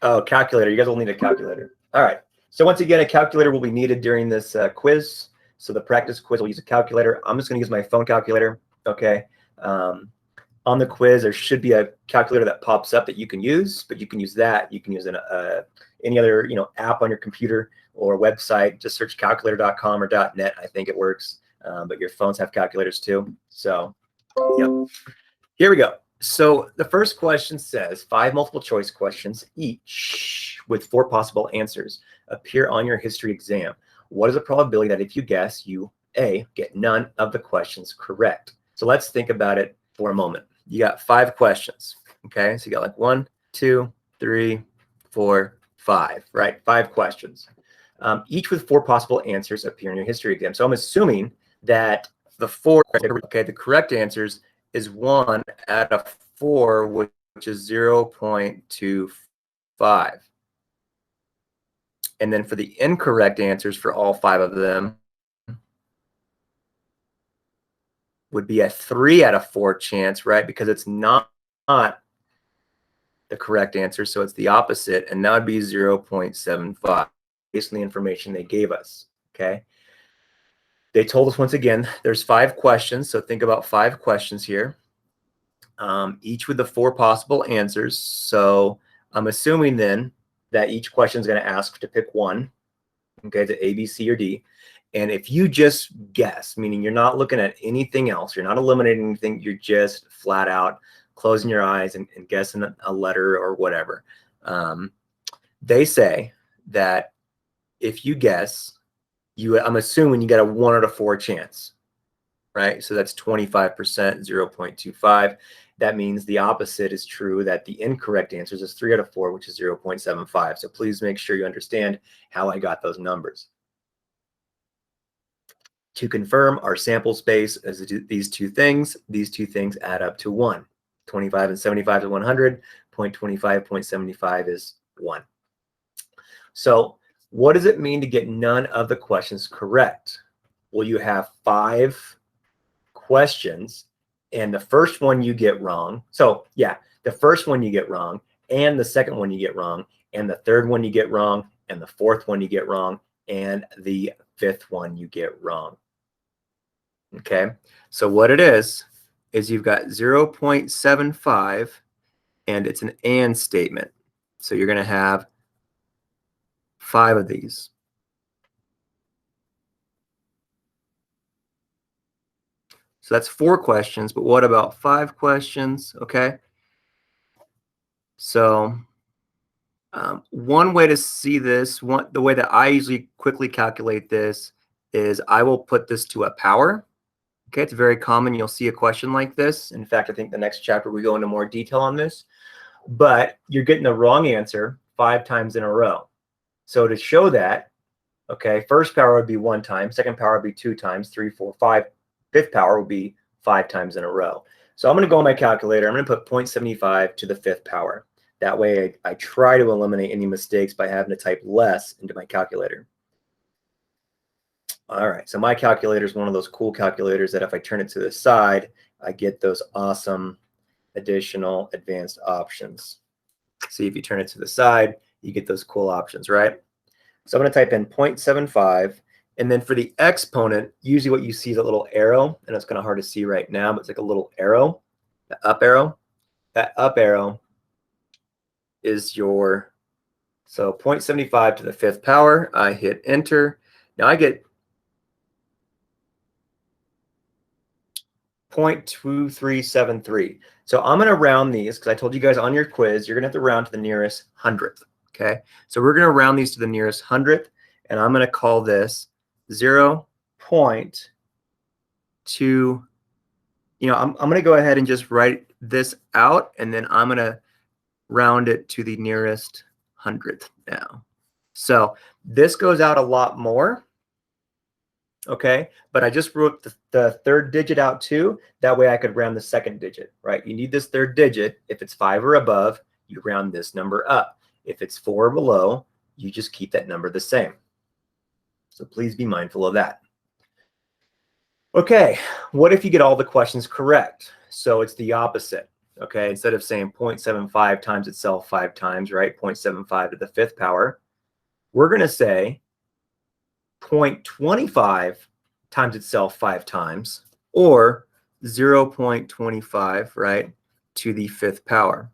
Oh, calculator. You guys will need a calculator. All right. So once again, a calculator will be needed during this quiz. So the practice quiz will use a calculator. I'm just going to use my phone calculator. Okay. On the quiz, there should be a calculator that pops up that you can use, but you can use that. You can use any other app on your computer or website. Just search calculator.com or .net. I think it works. But your phones have calculators too. So, yep. Here we go. So the first question says 5 multiple choice questions, each with 4 possible answers, appear on your history exam. What is the probability that if you guess, you A, get none of the questions correct? So let's think about it for a moment. You got 5 questions. Okay, so you got like 1, 2, 3, 4, 5, right? 5 questions. Each with 4 possible answers appear in your history exam. So I'm assuming that the 4, okay, the correct answers is 1 out of 4, which is 0.25. And then for the incorrect answers for all 5 of them would be a 3 out of 4 chance, right? Because it's not the correct answer, so it's the opposite, and that would be 0.75 based on the information they gave us, okay? They told us, once again, there's 5 questions, so think about 5 questions here, each with the 4 possible answers. So I'm assuming then that each question is going to ask to pick one, okay, to A, B, C, or D. And if you just guess, meaning you're not looking at anything else, you're not eliminating anything, you're just flat out closing your eyes and guessing a letter or whatever. They say that if you guess, I'm assuming you got a 1 out of 4 chance, right? So that's 25%, 0.25. That means the opposite is true, that the incorrect answers is 3 out of 4, which is 0.75. So please make sure you understand how I got those numbers. To confirm, our sample space is these two things. These two things add up to 1. 25 and 75 to 100. 0.25, 0.75 is 1. So what does it mean to get none of the questions correct? Well, you have 5 questions, and the first one you get wrong. So yeah, the first one you get wrong, and the second one you get wrong, and the third one you get wrong, and the fourth one you get wrong, and the 5th one you get wrong. Okay, so what it is you've got 0.75, and it's an and statement. So you're going to have 5 of these. So that's 4 questions, but what about 5 questions? Okay, so one way to see this, the way that I usually quickly calculate this is I will put this to a power. Okay, it's very common. You'll see a question like this. In fact, I think the next chapter we go into more detail on this. But you're getting the wrong answer 5 times in a row. So to show that, okay, first power would be 1 time, second power would be 2 times, 3, 4, 5. 5th power would be 5 times in a row. So I'm going to go on my calculator. I'm going to put 0.75 to the 5th power. That way I try to eliminate any mistakes by having to type less into my calculator. All right, so my calculator is one of those cool calculators that if I turn it to the side, I get those awesome additional advanced options. See, if you turn it to the side, you get those cool options, right? So I'm going to type in 0.75, and then for the exponent, usually what you see is a little arrow, and it's kind of hard to see right now, but it's like a little arrow, the up arrow. That up arrow is your, so 0.75 to the 5th power. I hit enter. Now I get 0.2373. So I'm going to round these because I told you guys on your quiz, you're going to have to round to the nearest 100th. Okay, so we're going to round these to the nearest 100th, and I'm going to call this 0.2. I'm going to go ahead and just write this out, and then I'm going to round it to the nearest 100th now. So this goes out a lot more. Okay, but I just wrote the 3rd digit out too. That way I could round the 2nd digit, right? You need this 3rd digit. If it's 5 or above, you round this number up. If it's 4 or below, you just keep that number the same. So please be mindful of that. Okay, what if you get all the questions correct? So it's the opposite. Okay, instead of saying 0.75 times itself 5 times, right? 0.75 to the 5th power, we're going to say 0.25 times itself 5 times, or 0.25, right, to the 5th power.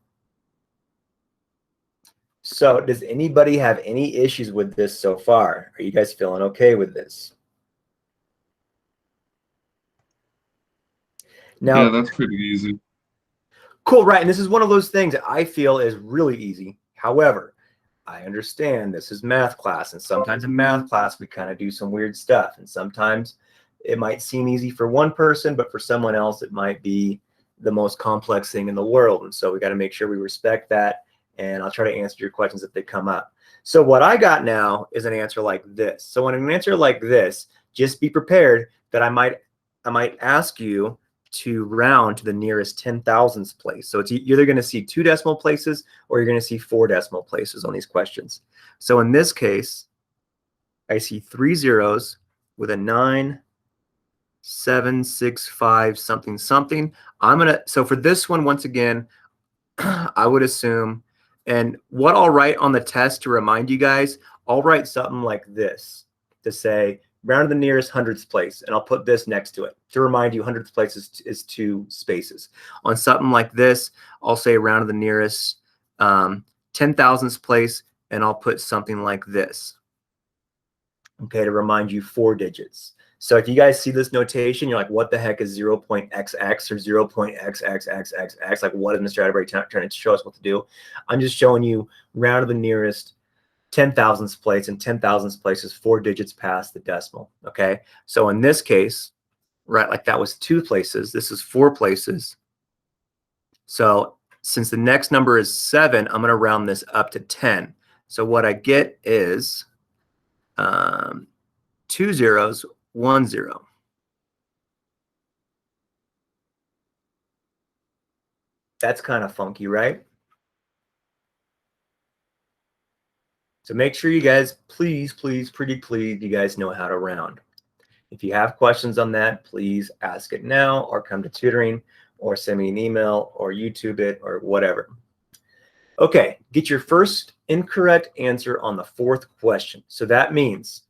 So does anybody have any issues with this so far? Are you guys feeling okay with this? Now, Yeah, that's pretty easy. cool, right? And this is one of those things that I feel is really easy. However, I understand this is math class, and sometimes in math class we kind of do some weird stuff, and sometimes it might seem easy for one person, but for someone else it might be the most complex thing in the world. And so we got to make sure we respect that, and I'll try to answer your questions if they come up. So what I got now is an answer like this. So when an answer like this, just be prepared that I might ask you to round to the nearest 10,000th place. So it's you're either going to see 2 decimal places or you're going to see 4 decimal places on these questions. So in this case, I see 3 zeros with a 9, 7, 6, 5, something, something. So for this one, once again, I would assume, and what I'll write on the test to remind you guys, I'll write something like this to say, round to the nearest 100th place, and I'll put this next to it to remind you 100th place is 2 spaces. On something like this, I'll say round to the nearest 10,000th place, and I'll put something like this, okay, to remind you 4 digits. So if you guys see this notation, you're like, what the heck is 0.xx or 0.xxxxx? Like, what is Mr. Atterbury trying to show us what to do? I'm just showing you round to the nearest 10,000th place, and 10,000th place is 4 digits past the decimal, okay? So in this case, right, like that was 2 places, this is 4 places. So since the next number is 7, I'm going to round this up to 10. So what I get is 2 zeros, 1 0. That's kind of funky, right? So make sure you guys, please, pretty please, you guys know how to round. If you have questions on that, please ask it now, or come to tutoring, or send me an email, or YouTube it, or whatever. Okay, get your first incorrect answer on the 4th question. So that means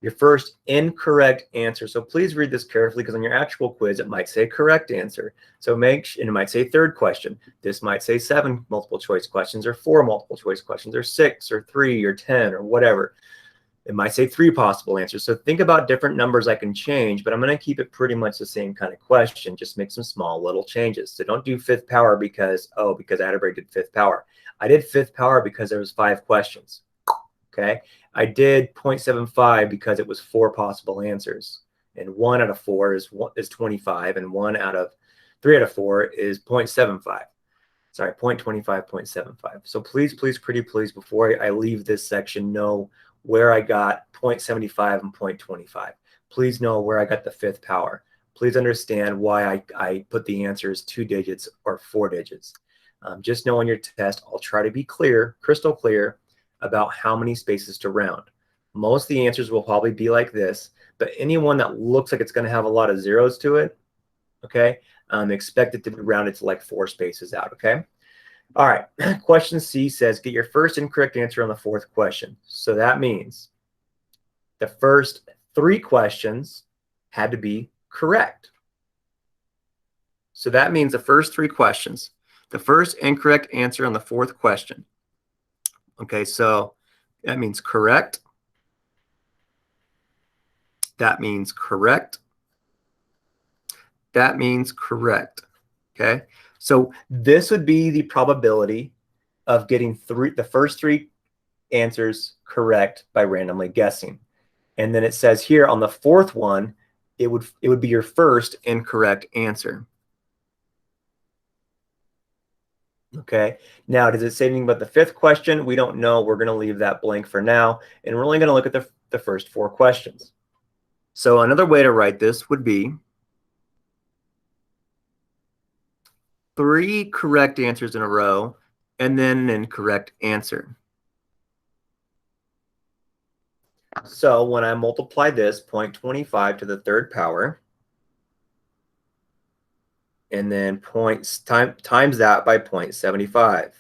your first incorrect answer. So please read this carefully, because on your actual quiz, it might say correct answer. So and it might say 3rd question. This might say 7 multiple choice questions, or 4 multiple choice questions, or 6, or 3, or 10, or whatever. It might say 3 possible answers. So think about different numbers I can change, but I'm going to keep it pretty much the same kind of question. Just make some small little changes. So don't do 5th power because Atterbury did 5th power. I did 5th power because there was 5 questions. Okay. I did 0.75 because it was 4 possible answers. And 1 out of 4 is 25, and 3 out of 4 is 0.75. Sorry, 0.25, 0.75. So please, pretty please, before I leave this section, know where I got 0.75 and 0.25. Please know where I got the 5th power. Please understand why I put the answers 2 digits or 4 digits. Just know on your test, I'll try to be clear, crystal clear, about how many spaces to round. Most of the answers will probably be like this, but anyone that looks like it's going to have a lot of zeros to it, okay, expect it to be rounded to like 4 spaces out, okay? All right, question C says, get your first incorrect answer on the 4th question. So that means the first 3 questions had to be correct. So that means the first 3 questions, the first incorrect answer on the 4th question. Okay, so that means correct. That means correct. That means correct. Okay, so this would be the probability of getting the first 3 answers correct by randomly guessing. And then it says here on the 4th one, it would be your first incorrect answer. Okay, now does it say anything about the 5th question? We don't know. We're going to leave that blank for now, and we're only going to look at the first 4 questions. So another way to write this would be 3 correct answers in a row, and then an incorrect answer. So when I multiply this 0.25 to the 3rd power, and then times that by 0.75.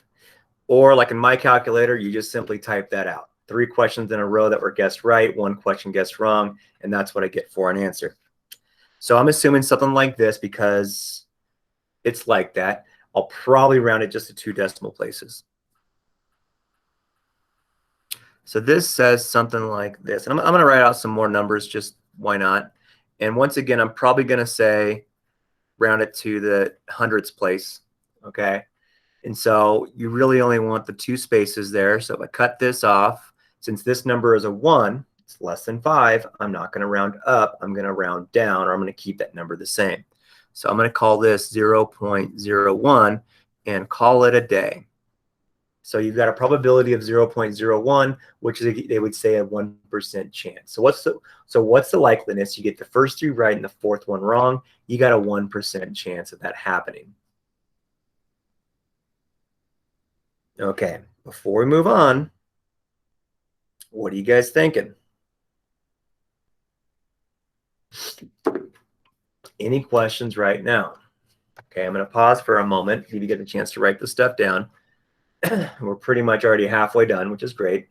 Or like in my calculator, you just simply type that out. 3 questions in a row that were guessed right, 1 question guessed wrong, and that's what I get for an answer. So I'm assuming something like this because it's like that. I'll probably round it just to 2 decimal places. So this says something like this. And I'm going to write out some more numbers, just why not? And once again, I'm probably going to say round it to the hundredths place, okay? And so you really only want the 2 spaces there. So if I cut this off, since this number is a 1, it's less than 5, I'm not going to round up. I'm going to round down, or I'm going to keep that number the same. So I'm going to call this 0.01 and call it a day. So you've got a probability of 0.01, which is, they would say, a 1% chance. So what's the likeliness? You get the first 3 right and the 4th one wrong. You got a 1% chance of that happening. Okay, before we move on, what are you guys thinking? Any questions right now? Okay, I'm going to pause for a moment, give you get a chance to write the stuff down. We're pretty much already halfway done, which is great.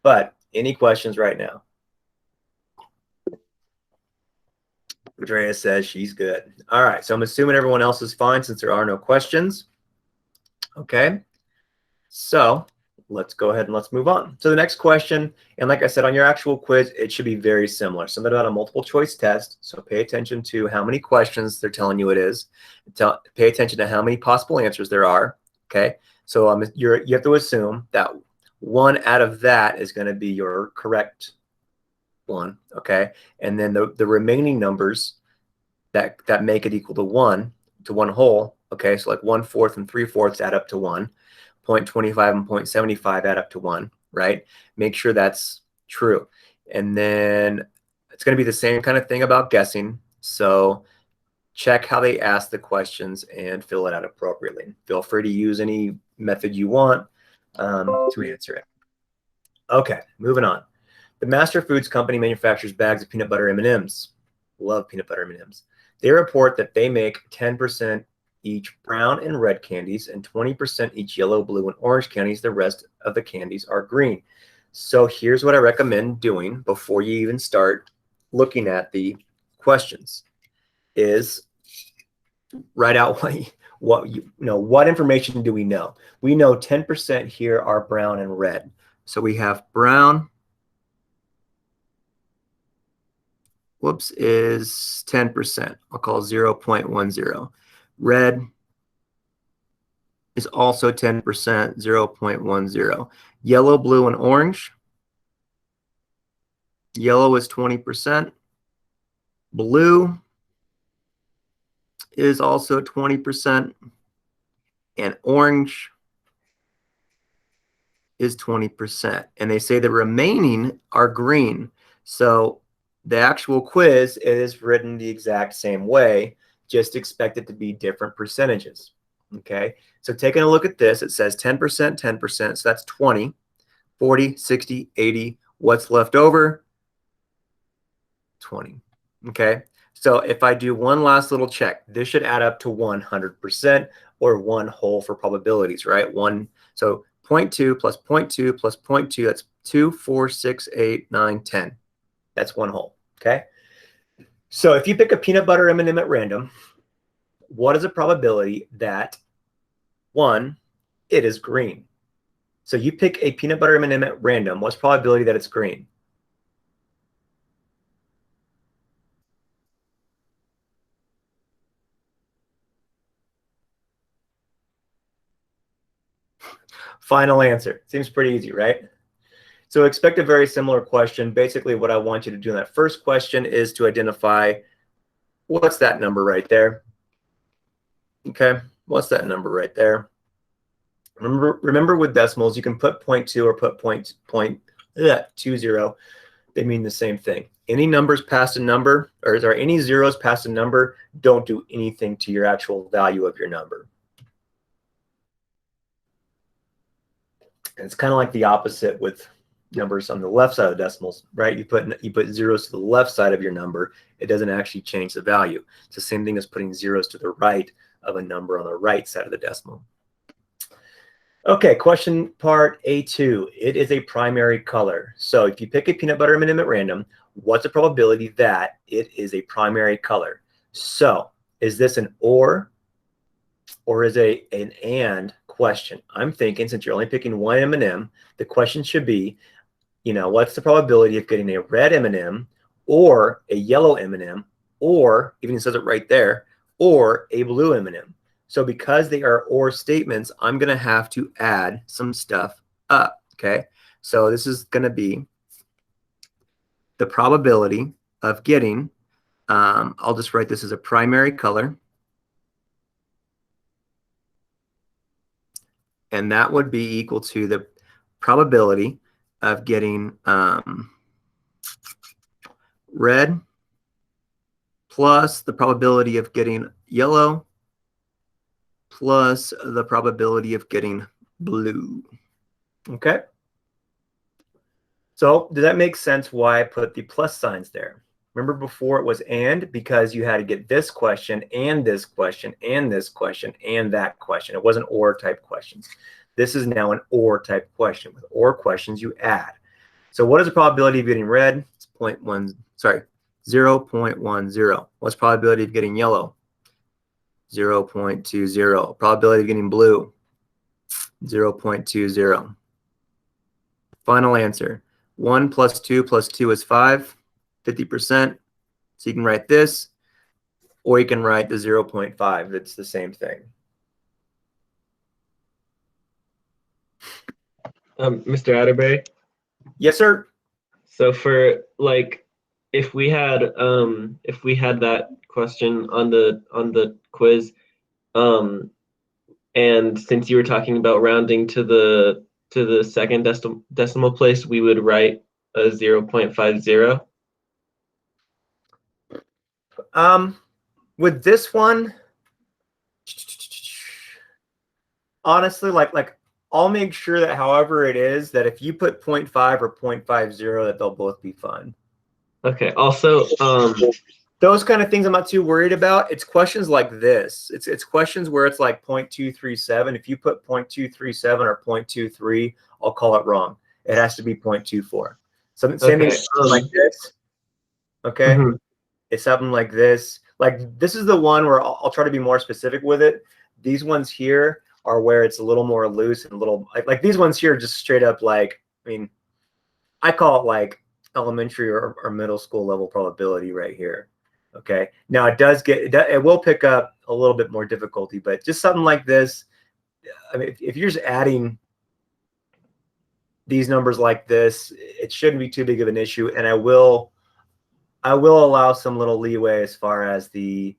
But any questions right now? Andrea says she's good. All right, so I'm assuming everyone else is fine since there are no questions. Okay, so let's go ahead and let's move on. So the next question, and like I said, on your actual quiz, it should be very similar. Something about a multiple choice test. So pay attention to how many questions they're telling you it is. Pay attention to how many possible answers there are. Okay, so you have to assume that 1 out of that is going to be your correct one. Okay, and then the remaining numbers that make it equal to 1 whole. Okay, so like 1/4 and 3/4 add up to 1. 0.25 and 0.75 add up to 1, right? Make sure that's true. And then it's going to be the same kind of thing about guessing. So check how they ask the questions and fill it out appropriately. Feel free to use any method you want to answer it. Okay, moving on. The Master Foods Company manufactures bags of peanut butter M&Ms. Love peanut butter M&Ms. They report that they make 10% each brown and red candies and 20% each yellow, blue, and orange candies. The rest of the candies are green. So here's what I recommend doing before you even start looking at the questions is write out what information do we know? We know 10% here are brown and red. So we have brown, is 10%. I'll call 0.10. Red is also 10%, 0.10. Yellow, blue, and orange. Yellow is 20%. Blue is also 20%. And orange is 20%. And they say the remaining are green. So the actual quiz is written the exact same way, just expect it to be different percentages. Okay, so taking a look at this, it says 10%, 10%, so that's 20, 40, 60, 80. What's left over? 20. Okay, so if I do one last little check, this should add up to 100% or 1 whole for probabilities, right? So 0.2 plus 0.2 plus 0.2, that's 2, 4, 6, 8, 9, 10. That's 1 whole. Okay, so if you pick a peanut butter M&M at random, what is the probability that 1, it is green? So you pick a peanut butter M&M at random, what's the probability that it's green? Final answer. Seems pretty easy, right? So expect a very similar question. Basically, what I want you to do in that first question is to identify what's that number right there. Okay, what's that number right there? Remember with decimals, you can put 0.2 or put 0.20. They mean the same thing. Any numbers past a number, or is there any zeros past a number, don't do anything to your actual value of your number. And it's kind of like the opposite with numbers on the left side of decimals, right? You put zeros to the left side of your number, it doesn't actually change the value. It's the same thing as putting zeros to the right of a number on the right side of the decimal. Okay, question part A2. It is a primary color. So if you pick a peanut butter M&M at random, what's the probability that it is a primary color? So is this an or is it an and question? I'm thinking since you're only picking one M&M, the question should be, you know, what's the probability of getting a red M&M or a yellow M&M, or even it says it right there, or a blue M&M. So because they are or statements, I'm going to have to add some stuff up, okay? So this is going to be the probability of getting, I'll just write this as a primary color. And that would be equal to the probability of getting red plus the probability of getting yellow plus the probability of getting blue. Okay. So does that make sense why I put the plus signs there? Remember before it was and, because you had to get this question and this question and this question and that question. It wasn't or type questions. This is now an or type question. With or questions, you add. So what is the probability of getting red? It's 0.10. What's the probability of getting yellow? 0.20. Probability of getting blue? 0.20. Final answer. 1 plus 2 plus 2 is 5, 50%. So you can write this, or you can write the 0.5. It's the same thing. Mr. Atterbury? Yes, sir. So for like, if we had that question on the quiz, and since you were talking about rounding to the second decimal place, we would write a 0.50. With this one, honestly, like I'll make sure that however it is, that if you put 0.5 or 0.50, that they'll both be fine. Okay. Also, those kind of things I'm not too worried about. It's questions like this. It's questions where it's like 0.237. If you put 0.237 or 0.23, I'll call it wrong. It has to be 0.24. Something okay. like this. Okay. Mm-hmm. It's something like this. Like this is the one where I'll try to be more specific with it. These ones here are where it's a little more loose and a little like these ones here are just straight up like, I mean, I call it like elementary or middle school level probability right here. Okay. Now it will pick up a little bit more difficulty, but just something like this. I mean, if you're just adding these numbers like this, it shouldn't be too big of an issue. And I will allow some little leeway as far as the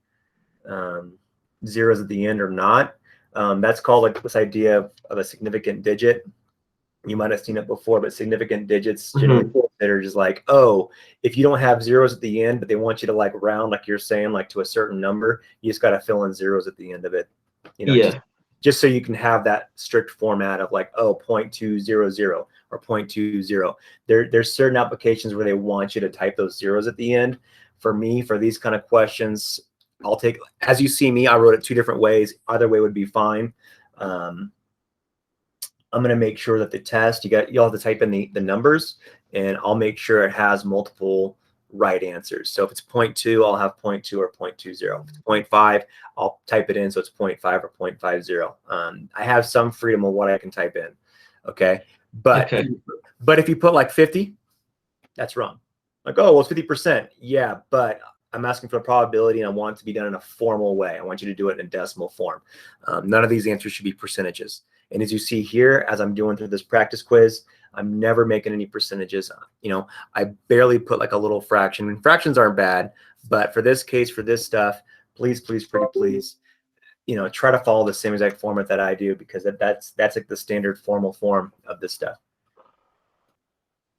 zeros at the end or not. That's called like this idea of a significant digit. You might have seen it before, but significant digits generally considered just like, oh, if you don't have zeros at the end, but they want you to like round, like you're saying, like to a certain number, you just got to fill in zeros at the end of it. You know, yeah. Just so you can have that strict format of like, oh, 0.200 or 0.20. There's certain applications where they want you to type those zeros at the end. For me, for these kind of questions, I'll take, as you see me, I wrote it 2 different ways. Either way would be fine. I'm going to make sure that the test, you'll have to type in the numbers, and I'll make sure it has multiple right answers. So if it's 0.2, I'll have 0.2 or 0.20. If it's 0.5, I'll type it in so it's 0.5 or 0.50. I have some freedom of what I can type in. Okay. But if you put like 50, that's wrong. Like, oh, well, it's 50%. Yeah, but I'm asking for a probability and I want it to be done in a formal way. I want you to do it in a decimal form. None of these answers should be percentages. And as you see here, as I'm doing through this practice quiz, I'm never making any percentages. You know, I barely put like a little fraction. And fractions aren't bad, but for this case, for this stuff, please, pretty please, you know, try to follow the same exact format that I do, because that's like the standard formal form of this stuff.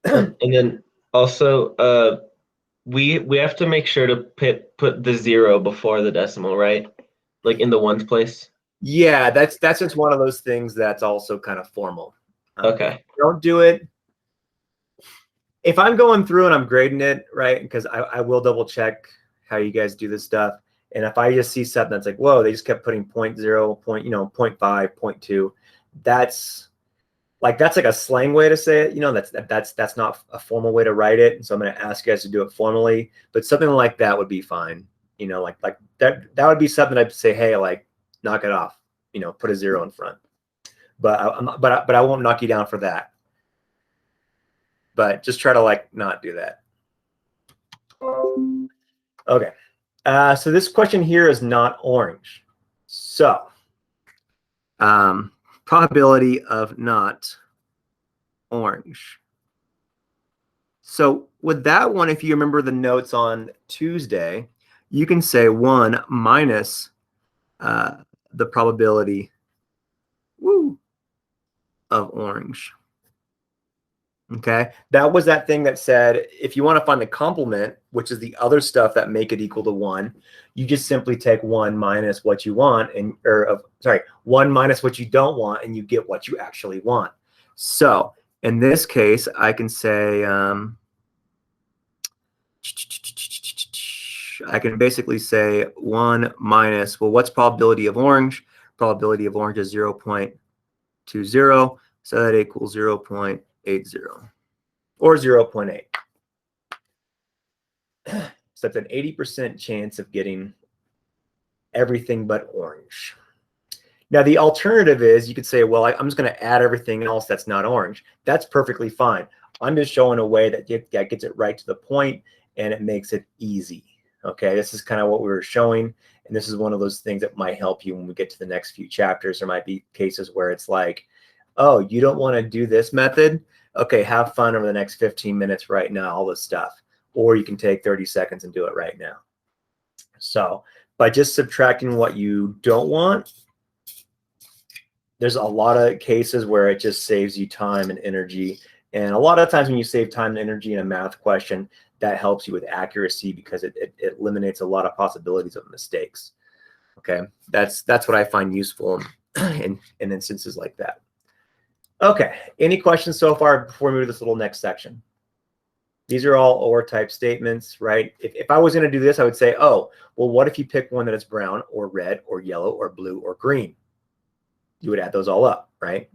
And then also, we have to make sure to put the 0 before the decimal, right? Like in the ones place. Yeah, that's just one of those things that's also kind of formal. Okay. Don't do it. If I'm going through and I'm grading it, right, because I will double check how you guys do this stuff. And if I just see something that's like, whoa, they just kept putting 0.0, 0.5, 0.2, that's like a slang way to say it. That's not a formal way to write it. And so I'm going to ask you guys to do it formally, but something like that would be fine. Like that would be something I'd say, hey, like knock it off, put a 0 in front. But I won't knock you down for that. But just try to like not do that. Okay. So this question here is not orange. So probability of not orange. So with that one, if you remember the notes on Tuesday, you can say 1 minus the probability of orange. Okay, that was that thing that said if you want to find the complement, which is the other stuff that make it equal to 1, you just simply take 1 minus what you want, 1 minus what you don't want, and you get what you actually want. So in this case, I can say I can basically say 1 minus, well, what's probability of orange? Probability of orange is 0.20, so that equals 0.80 or 0.8. So that's an 80% chance of getting everything but orange. Now, the alternative is you could say, well, I'm just going to add everything else that's not orange. That's perfectly fine. I'm just showing a way that gets it right to the point and it makes it easy. Okay, this is kind of what we were showing. And this is one of those things that might help you when we get to the next few chapters. There might be cases where it's like, oh, you don't want to do this method? Okay, have fun over the next 15 minutes right now, all this stuff. Or you can take 30 seconds and do it right now. So by just subtracting what you don't want, there's a lot of cases where it just saves you time and energy. And a lot of times when you save time and energy in a math question, that helps you with accuracy because it eliminates a lot of possibilities of mistakes. Okay, that's what I find useful in instances like that. Okay, any questions so far before we move to this little next section? These are all or type statements, right? If I was going to do this, I would say, oh, well, what if you pick one that is brown or red or yellow or blue or green? You would add those all up, right?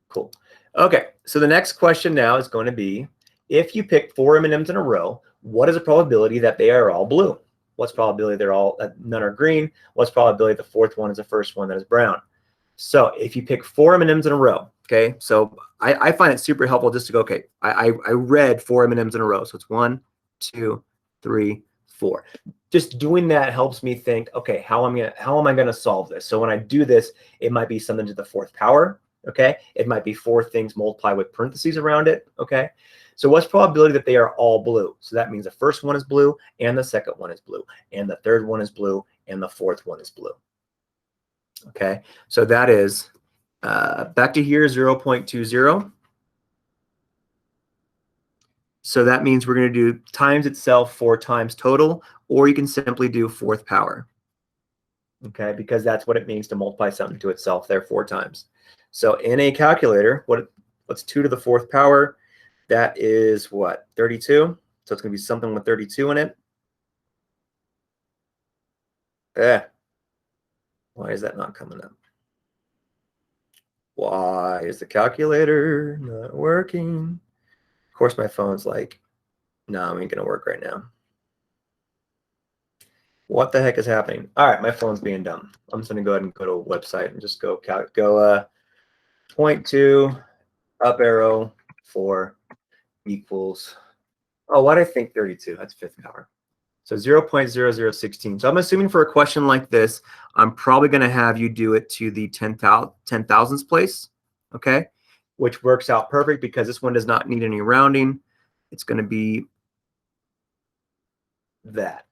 Cool. Okay, so the next question now is going to be, if you pick 4 M&Ms in a row, what is the probability that they are all blue? What's probability none are green? What's probability the fourth one is the first one that is brown? So if you pick 4 M&Ms in a row, okay, so I find it super helpful just to go, okay, I read 4 M&Ms in a row. So it's 1, 2, 3, 4. Just doing that helps me think, okay, how am I going to solve this? So when I do this, it might be something to the 4th power, okay? It might be 4 things multiplied with parentheses around it, okay? So what's probability that they are all blue? So that means the first one is blue, and the second one is blue, and the third one is blue, and the fourth one is blue. Okay, so that is back to here 0.20. So that means we're going to do times itself 4 times total, or you can simply do 4th power. Okay, because that's what it means to multiply something to itself there 4 times. So in a calculator, what's 2 to the 4th power? That is what, 32? So it's going to be something with 32 in it. Why is that not coming up? Why is the calculator not working? Of course, my phone's like, no, it ain't going to work right now. What the heck is happening? All right, my phone's being dumb. I'm just going to go ahead and go to a website and just go 0.2 up arrow 4 equals, oh, why did I think 32? That's 5th power. So 0.0016. So I'm assuming for a question like this, I'm probably going to have you do it to the 10,000ths place, okay? Which works out perfect because this one does not need any rounding. It's going to be that.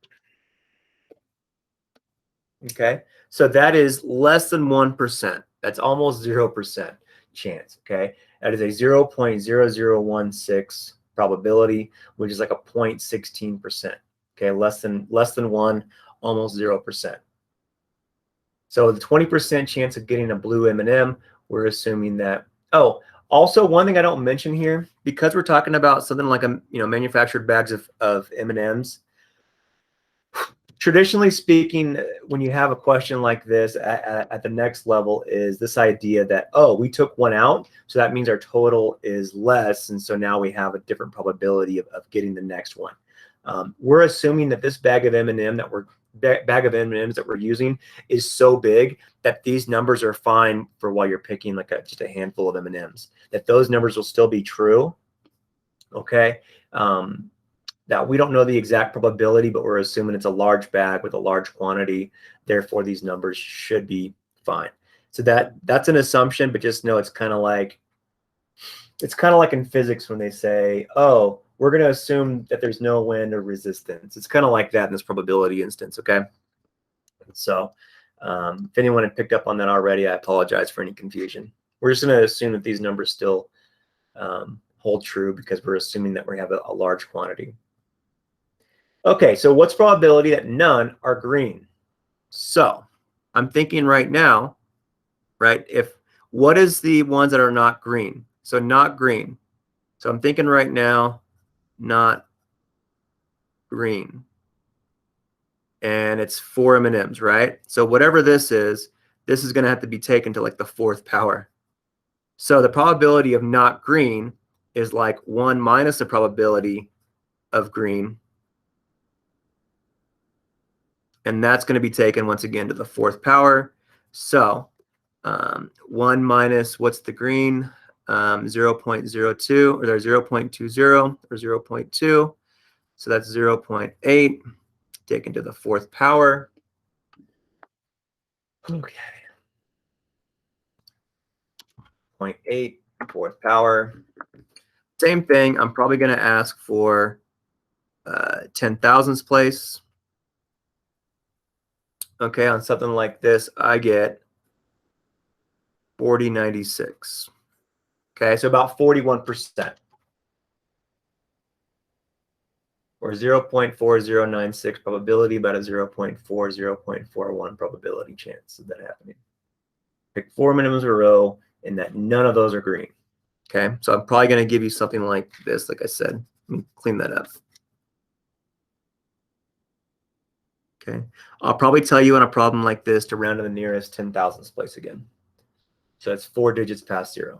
Okay, so that is less than 1%. That's almost 0% chance, okay? That is a 0.0016 probability, which is like a 0.16%. Okay, less than 1, almost 0%. So the 20% chance of getting a blue M&M, we're assuming that. Oh, also one thing I don't mention here, because we're talking about something like manufactured bags of M&Ms. traditionally speaking, when you have a question like this at the next level is this idea that, oh, we took one out, so that means our total is less, and so now we have a different probability of getting the next one. We're assuming that this bag of M&M bag of M&Ms that we're using is so big that these numbers are fine for while you're picking like just a handful of M&Ms, that those numbers will still be true. Okay. Now, we don't know the exact probability, but we're assuming it's a large bag with a large quantity. Therefore, these numbers should be fine. So that's an assumption, but just know it's kind of like in physics when they say, oh, we're going to assume that there's no wind or resistance. It's kind of like that in this probability instance, okay? So if anyone had picked up on that already, I apologize for any confusion. We're just going to assume that these numbers still hold true because we're assuming that we have a large quantity. Okay, so what's probability that none are green? So I'm thinking right now, right, what is the ones that are not green? So not green. So I'm thinking right now, not green. And it's 4 M&Ms, right? So whatever this is going to have to be taken to like the 4th power. So the probability of not green is like 1 minus the probability of green. And that's going to be taken once again to the 4th power. So 1 minus what's the green? 0.02 or 0.20 or 0.2. So that's 0.8 taken to the 4th power. Okay. 0.8 4th power. Same thing. I'm probably going to ask for 10,000ths place. Okay, on something like this, I get 4096. Okay, so about 41%. Or 0.4096 probability, about a 0.41 probability chance of that happening. Pick 4 minimums in a row, and that none of those are green. Okay, so I'm probably going to give you something like this, like I said. Let me clean that up. Okay, I'll probably tell you on a problem like this to round to the nearest 10,000ths place again. So that's 4 digits past 0.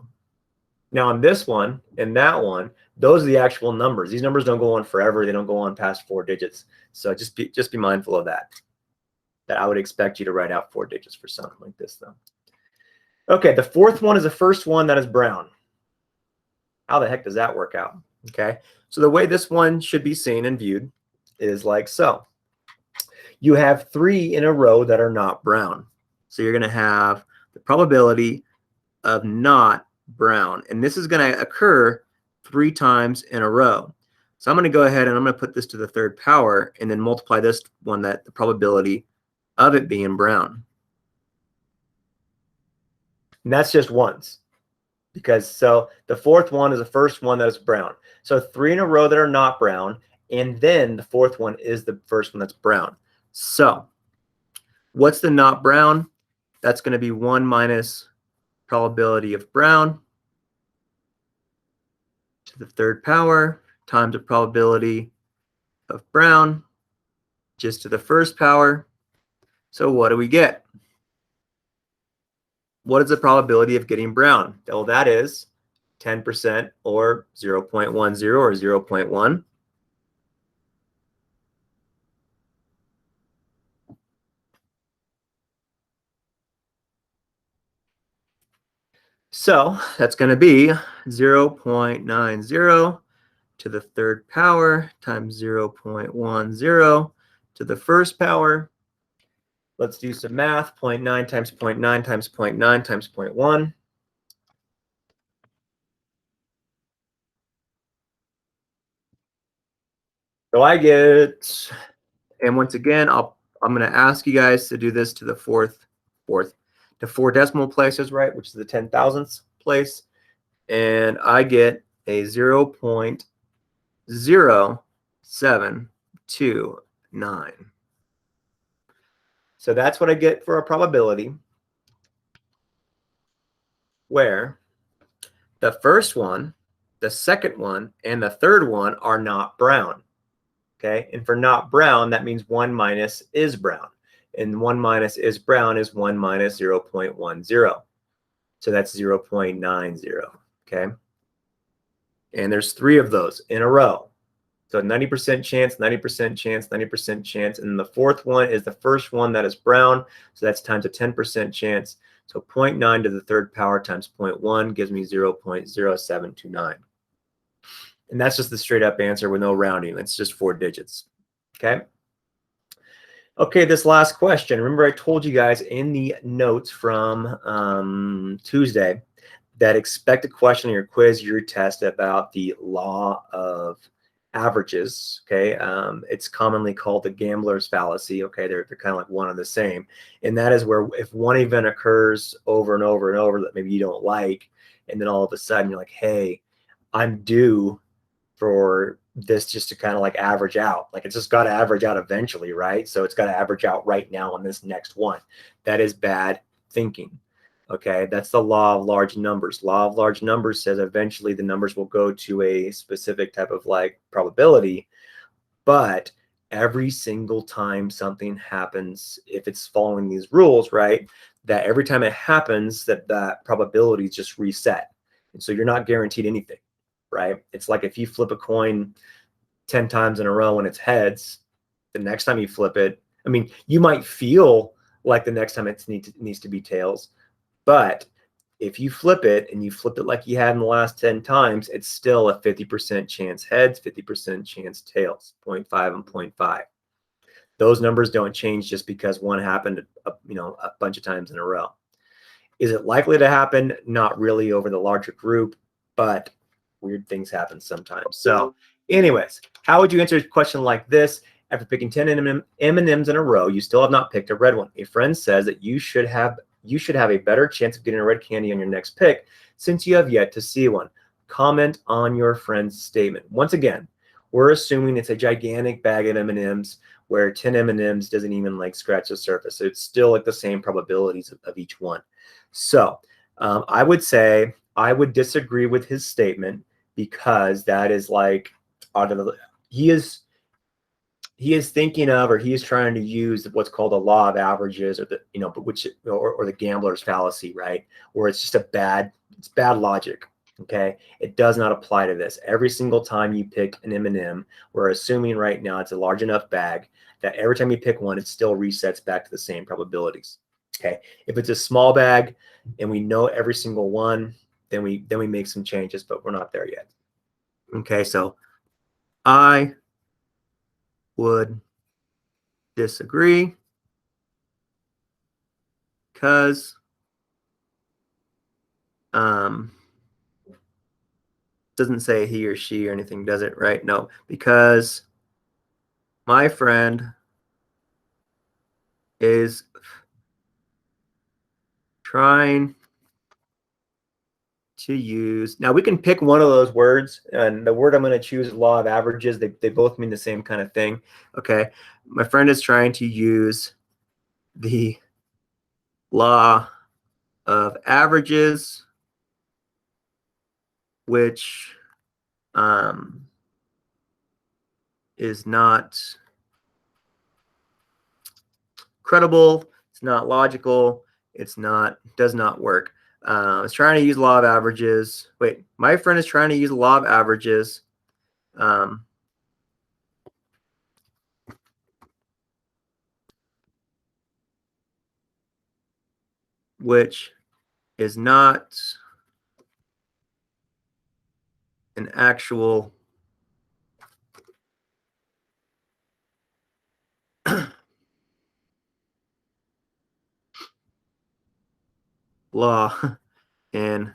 Now on this one and that one, those are the actual numbers. These numbers don't go on forever. They don't go on past 4 digits. So just be mindful of that. That I would expect you to write out 4 digits for something like this, though. Okay, the 4th one is the first one that is brown. How the heck does that work out? Okay, so the way this one should be seen and viewed is like so. You have 3 in a row that are not brown. So you're going to have the probability of not brown. And this is going to occur 3 times in a row. So I'm going to go ahead and I'm going to put this to the 3rd power and then multiply this one, that the probability of it being brown. And that's just once. Because so the 4th one is the first one that is brown. So 3 in a row that are not brown, and then the 4th one is the first one that's brown. So what's the not brown? That's going to be 1 minus probability of brown to the 3rd power times the probability of brown just to the 1st power. So what do we get? What is the probability of getting brown? Well, that is 10% or 0.10 or 0.1. So that's going to be 0.90 to the 3rd power times 0.10 to the 1st power. Let's do some math. 0.9 times 0.9 times 0.9 times 0.1. So I get, and once again, I'm going to ask you guys to do this to the 4 decimal places, right, which is the 10,000ths place. And I get a 0.0729. So that's what I get for a probability where the first one, the second one, and the 3rd one are not brown. Okay, and for not brown, that means 1 minus is brown. And 1 minus is brown is 1 minus 0.10. So that's 0.90. Okay, and there's 3 of those in a row. So 90% chance, 90% chance, 90% chance. And the fourth one is the first one that is brown. So that's times a 10% chance. So 0.9 to the third power times 0.1 gives me 0.0729. And that's just the straight up answer with no rounding. It's just 4 digits. Okay. Okay, this last question. Remember I told you guys in the notes from Tuesday that expect a question in your quiz, your test about the law of averages. Okay, it's commonly called the gambler's fallacy. Okay, they're kind of like one and the same, and that is where if one event occurs over and over and over that maybe you don't like, and then all of a sudden you're like, hey, I'm due for this just to kind of like average out. Like it's just got to average out eventually, right? So it's got to average out right now on this next one. That is bad thinking. Okay, that's the law of large numbers. Law of large numbers says eventually the numbers will go to a specific type of like probability, but every single time something happens, if it's following these rules, right, that every time it happens, that probability is just reset. And so you're not guaranteed anything, right? It's like if you flip a coin 10 times in a row and it's heads, the next time you flip it, I mean, you might feel like the next time it needs to be tails, but if you flip it and you flip it like you had in the last 10 times, it's still a 50% chance heads, 50% chance tails, 0.5 and 0.5. Those numbers don't change just because one happened, a bunch of times in a row. Is it likely to happen? Not really over the larger group, but weird things happen sometimes. So anyways, how would you answer a question like this? After picking 10 M&Ms in a row, you still have not picked a red one. A friend says that you should have a better chance of getting a red candy on your next pick since you have yet to see one. Comment on your friend's statement. Once again, we're assuming it's a gigantic bag of M&Ms where 10 M&Ms doesn't even like scratch the surface. So it's still like the same probabilities of each one. So I would say I would disagree with his statement because that is like he is thinking of, or he is trying to use what's called a law of averages, or or the gambler's fallacy, right? Where it's just bad logic. Okay, it does not apply to this. Every single time you pick an M&M, we're assuming right now it's a large enough bag that every time you pick one, it still resets back to the same probabilities. Okay, if it's a small bag and we know every single one, then we make some changes, but we're not there yet. Okay, so I would disagree because doesn't say he or she or anything, does it? Right? No, because my friend is trying to use, now we can pick one of those words, and the word I'm going to choose is law of averages. They both mean the same kind of thing. Okay, my friend is trying to use the law of averages, which is not credible, it's not logical, does not work. It's trying to use law of averages. Wait, my friend is trying to use law of averages. Which is not an actual law in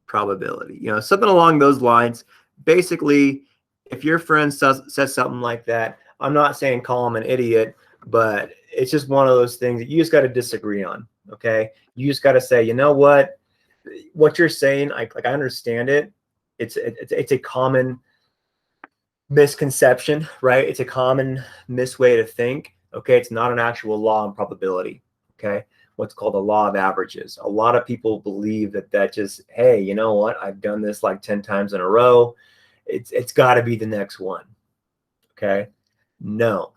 probability. Something along those lines. Basically, if your friend says something like that, I'm not saying call him an idiot, but it's just one of those things that you just got to disagree on. Okay, you just got to say, you know what you're saying, I understand it. It's a common misconception, right? It's a common misway to think. Okay, it's not an actual law in probability. Okay, what's called a law of averages. A lot of people believe that just, hey, you know what? I've done this like 10 times in a row. It's got to be the next one. Okay, No.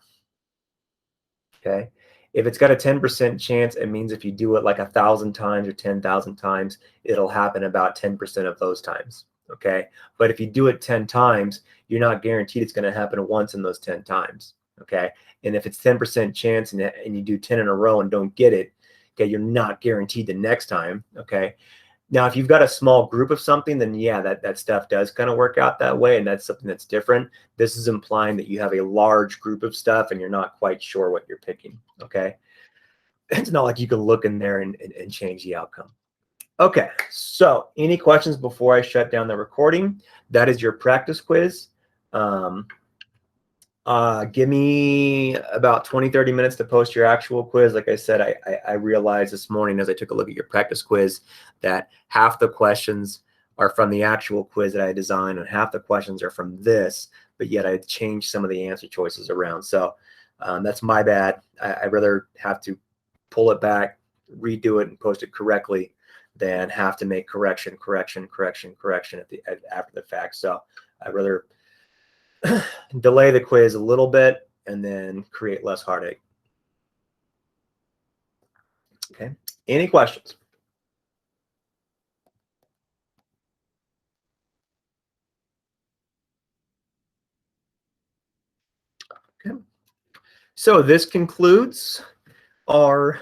Okay. If it's got a 10% chance, it means if you do it like 1,000 times or 10,000 times, it'll happen about 10% of those times. Okay. But if you do it 10 times, you're not guaranteed it's going to happen once in those 10 times. Okay. And if it's 10% chance and you do 10 in a row and don't get it, okay, you're not guaranteed the next time. Okay. Now, if you've got a small group of something, then yeah, that stuff does kind of work out that way, and that's something that's different. This is implying that you have a large group of stuff and you're not quite sure what you're picking, okay? It's not like you can look in there and change the outcome. Okay, so any questions before I shut down the recording? That is your practice quiz. Give me about 20, 30 minutes to post your actual quiz. Like I said, I realized this morning as I took a look at your practice quiz that half the questions are from the actual quiz that I designed and half the questions are from this, but yet I changed some of the answer choices around. So that's my bad. I'd rather have to pull it back, redo it, and post it correctly than have to make correction after the fact. So I'd rather delay the quiz a little bit and then create less heartache. Okay. Any questions? Okay. So this concludes our